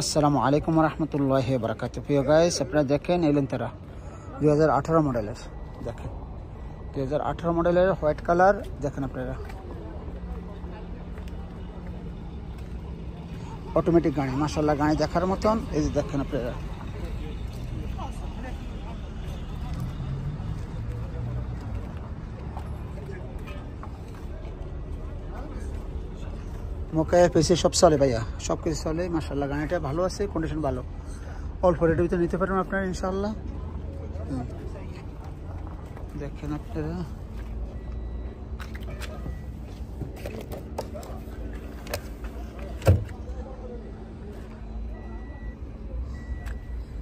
আসসালামু আলাইকুম রহমতুল্লাহি বারাকাতুহু। প্রিয় গাইস, আপনারা দেখেন এলেন্তারা 2018 মডেলের, দেখেন 2018 মডেলের হোয়াইট কালার। দেখেন আপনারা অটোমেটিক গাড়ি, মাশাআল্লাহ গাড়ি দেখার মতন। এই যে দেখেন আপনারা মোকায় পেছে সব চলে ভাইয়া, সব কিছু চলে মাশাআল্লাহ। গাড়িটা ভালো আছে, কন্ডিশন ভালো, অল্প রেটের ভিতরে নিতে পারবেন আপনারা ইনশাআল্লাহ। দেখেন আপনারা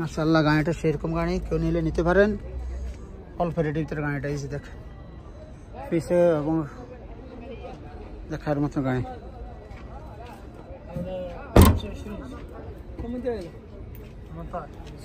মাশাআল্লাহ গাড়িটা সেরকম গাড়ি, কেউ নিলে নিতে পারেন অল্প রেটের ভিতরে। গাড়িটা এসে দেখেন পিছে এবং দেখার মতো গাড়ি।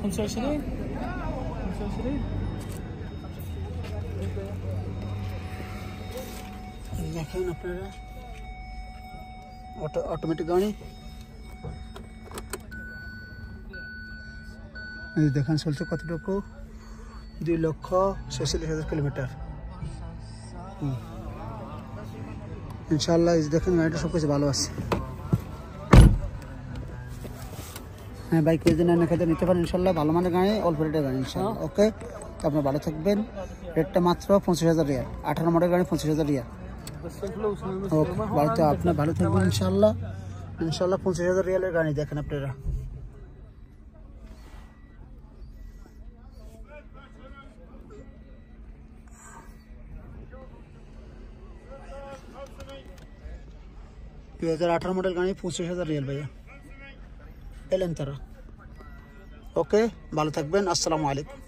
25 দেখেন আপনারা অটোমেটিক গাড়ি। দেখেন চলছে কতটুকু, 2,46,000 কিলোমিটার ইনশাআল্লাহ। দেখেন গাড়িটা সব কিছু ভালো আছে। হ্যাঁ বাইক যদি না খেতে নিতে পারেন ইনশাআল্লাহ, ভালো মানের গাড়ি, অল্প রেটের গাড়ি ইনশাআল্লাহ। ওকে, তো আপনার ভালো থাকবেন। রেটটা মাত্র 25,000 রিয়াল, 18 মডেল গাড়ি 25,000 রিয়াল। ওকে, বাড়িতে আপনার ভালো থাকবেন ইনশাআল্লাহ। ইনশাআল্লাহ 25,000 রিয়ালের গাড়ি দেখেন আপনারা। दो 2018 মডেল গাড়ি 25,000 রিয়াল ভাইয়া, এলেন তারা। ওকে, ভালো থাকবেন। আসসালামু আলাইকুম।